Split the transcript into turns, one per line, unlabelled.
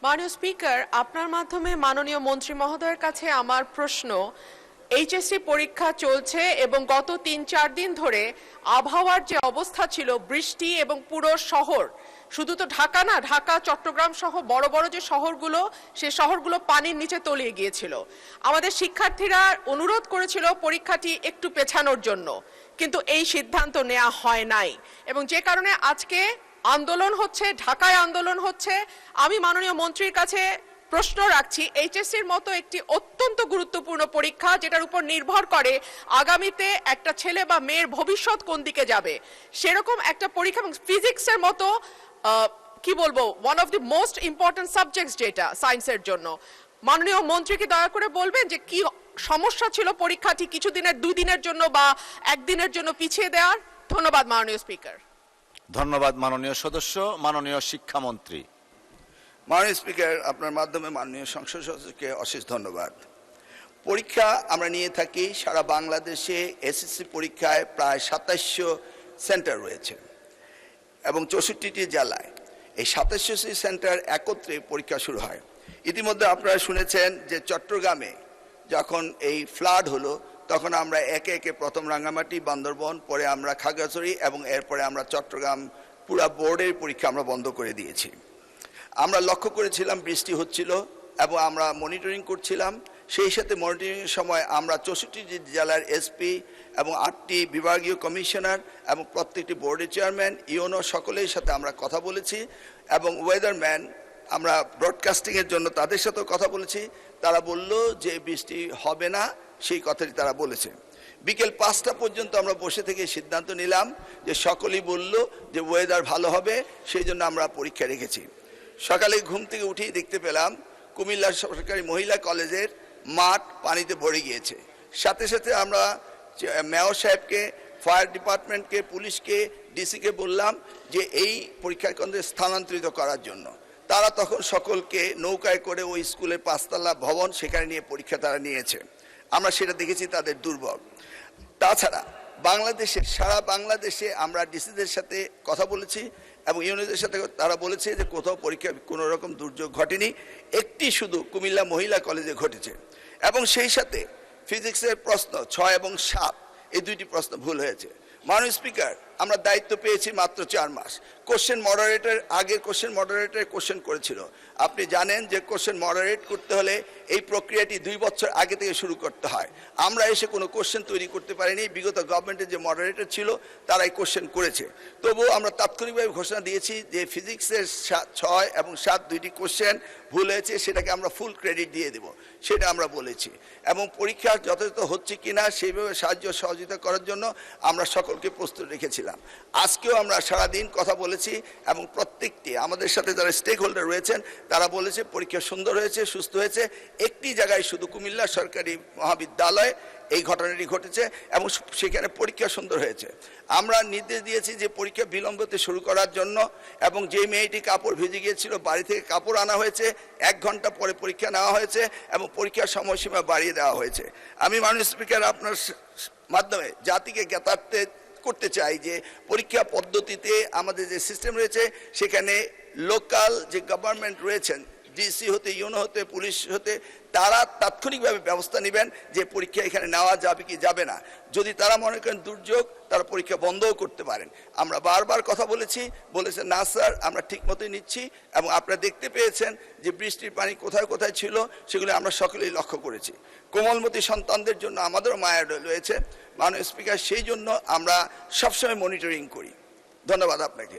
মাননীয় স্পিকার, আপনার মাধ্যমে মাননীয় মন্ত্রী মহোদয়ের কাছে আমার প্রশ্ন, এইচএসসি পরীক্ষা চলছে এবং গত ৩-৪ দিন ধরে আবহাওয়ার যে অবস্থা ছিল, বৃষ্টি এবং পুরো শহর, শুধু তো ঢাকা না, ঢাকা চট্টগ্রাম সহ বড় বড় যে শহরগুলো, সে শহরগুলো পানির নিচে তলিয়ে গিয়েছিল। আমাদের শিক্ষার্থীরা অনুরোধ করেছিল পরীক্ষাটি একটু পেছানোর জন্য, কিন্তু এই সিদ্ধান্ত নেওয়া হয় নাই এবং যে কারণে আজকে আন্দোলন হচ্ছে, ঢাকায় আন্দোলন হচ্ছে। আমি মাননীয় মন্ত্রীর কাছে প্রশ্ন রাখছি, এইচএসসির মতো একটি অত্যন্ত গুরুত্বপূর্ণ পরীক্ষা, যেটার উপর নির্ভর করে আগামীতে একটা ছেলে বা মেয়ের ভবিষ্যৎ কোন দিকে যাবে, সেরকম একটা পরীক্ষা এবং ফিজিক্সের মতো কি বলবো, one of the most important subjects যেটা সায়েন্সের জন্য, মাননীয় মন্ত্রীকে দয়া করে বলবেন যে কি সমস্যা ছিল পরীক্ষাটি কিছুদিনের, 2 দিনের জন্য বা 1 দিনের জন্য পিছিয়ে দেওয়ার। ধন্যবাদ মাননীয় স্পিকার।
ধন্যবাদ মাননীয় সদস্য। মাননীয় শিক্ষামন্ত্রী।
মাননীয় স্পিকার, আপনার মাধ্যমে মাননীয় সংসদ সদস্যকে অশেষ ধন্যবাদ। পরীক্ষা আমরা নিয়ে থাকি সারা বাংলাদেশে। এসএসসি পরীক্ষায় প্রায় 2700 সেন্টার রয়েছে এবং 64টি জেলায়। এই 2700টি সেন্টার একত্রে পরীক্ষা শুরু হয়। ইতিমধ্যে আপনারা শুনেছেন যে চট্টগ্রামে যখন এই ফ্লাড হলো, তখন আমরা একে একে প্রথম রাঙ্গামাটি, বান্দরবন, পরে আমরা খাগড়াছড়ি এবং এরপরে আমরা চট্টগ্রাম পুরা বোর্ডের পরীক্ষা আমরা বন্ধ করে দিয়েছি। আমরা লক্ষ্য করেছিলাম বৃষ্টি হচ্ছিল এবং আমরা মনিটরিং করছিলাম। সেই সাথে মনিটরিংয়ের সময় আমরা 64টি জেলার এসপি এবং 8টি বিভাগীয় কমিশনার এবং প্রত্যেকটি বোর্ডের চেয়ারম্যান, ইউনো সকলের সাথে আমরা কথা বলেছি এবং ওয়েদারম্যান, আমরা ব্রডকাস্টিংয়ের জন্য তাদের সাথেও কথা বলেছি। তারা বলল যে বৃষ্টি হবে না, সেই কথাটি তারা বলেছে। বিকেল 5টা পর্যন্ত আমরা বসে থেকে সিদ্ধান্ত নিলাম যে সকলেই বলল যে ওয়েদার ভালো হবে, সেই জন্য আমরা পরীক্ষা রেখেছি। সকালে ঘুম থেকে উঠেই দেখতে পেলাম কুমিল্লা সরকারি মহিলা কলেজের মাঠ পানিতে ভরে গিয়েছে। সাথে সাথে আমরা মেয়র সাহেবকে, ফায়ার ডিপার্টমেন্টকে, পুলিশকে, ডিসিকে বললাম যে এই পরীক্ষা কেন্দ্রে স্থানান্তরিত করার জন্য। তারা তখন সকলকে নৌকায় করে ওই স্কুলের 5তলা ভবন, সেখানে নিয়ে পরীক্ষা তারা নিয়েছে। আমরা সেটা দেখেছি তাদের দুর্ভোগ। তাছাড়া বাংলাদেশে, সারা বাংলাদেশে আমরা ডিসিদের সাথে কথা বলেছি এবং ইউনিয়নদের সাথে, তারা বলেছে যে কোথাও পরীক্ষা কোনো রকম দুর্যোগ ঘটেনি, একটি শুধু কুমিল্লা মহিলা কলেজে ঘটেছে। এবং সেই সাথে ফিজিক্সের প্রশ্ন 6 এবং 7, এই 2টি প্রশ্ন ভুল হয়েছে। মাননীয় স্পিকার, আমরা দায়িত্ব পেয়েছি মাত্র 4 মাস। কোশ্চেন মডারেটর, আগের কোশ্চেন মডারেটর কোশ্চেন করেছিল। আপনি জানেন যে কোশ্চেন মডারেট করতে হলে এই প্রক্রিয়াটি 2 বছর আগে থেকে শুরু করতে হয়। আমরা এসে কোনো কোশ্চেন তৈরি করতে পারিনি। বিগত গভর্নমেন্টের যে মডারেটর ছিল তারাই কোশ্চেন করেছে। তবুও আমরা তাৎক্ষণিকভাবে ঘোষণা দিয়েছি যে ফিজিক্সের 6 এবং 7 2টি কোশ্চেন ভুল হয়েছে, সেটাকে আমরা ফুল ক্রেডিট দিয়ে দেব, সেটা আমরা বলেছি। এবং পরীক্ষা যথাযথ হচ্ছে কিনা সেইভাবে সাহায্য সহযোগিতা করার জন্য আমরা সকলকে প্রস্তুত রেখেছিলাম। আজকেও আমরা সারাদিন কথা বলেছি এবং প্রত্যেকটি আমাদের সাথে যারা স্টেক হোল্ডার রয়েছেন তারা বলেছে পরীক্ষা সুন্দর হয়েছে, সুস্থ হয়েছে। একটি জায়গায় শুধু কুমিল্লা সরকারি মহাবিদ্যালয় এই ঘটনাটি ঘটেছে এবং সেখানে পরীক্ষা সুন্দর হয়েছে। আমরা নির্দেশ দিয়েছি যে পরীক্ষা বিলম্বতে শুরু করার জন্য এবং যে মেয়েটি কাপড় ভিজে গিয়েছিল বাড়ি থেকে কাপড় আনা হয়েছে, 1 ঘন্টা পরে পরীক্ষা নেওয়া হয়েছে এবং পরীক্ষার সময়সীমা বাড়িয়ে দেওয়া হয়েছে। আমি মাননীয় স্পিকার আপনার মাধ্যমে জাতিকে জ্ঞাতার্থে করতে চাই যে পরীক্ষা পদ্ধতিতে আমাদের যে সিস্টেম রয়েছে সেখানে লোকাল যে গভর্নমেন্ট রয়েছেন, ডিসি হতে, ইউনো হতে, পুলিশ হতে, তারা তাৎক্ষণিকভাবে ব্যবস্থা নেবেন যে পরীক্ষা এখানে নেওয়া যাবে কি যাবে না। যদি তারা মনে করেন দুর্যোগ, তারা পরীক্ষা বন্ধও করতে পারেন। আমরা বারবার কথা বলেছেন না স্যার, আমরা ঠিক মতোই নিচ্ছি এবং আপনারা দেখতে পেয়েছেন যে বৃষ্টির পানি কোথায় কোথায় ছিল, সেগুলো আমরা সকলেই লক্ষ্য করেছি। কোমলমতি সন্তানদের জন্য আমাদেরও মায়া রয়েছে মাননীয় স্পিকার, সেই জন্য আমরা সবসময় মনিটরিং করি। ধন্যবাদ আপনাকে।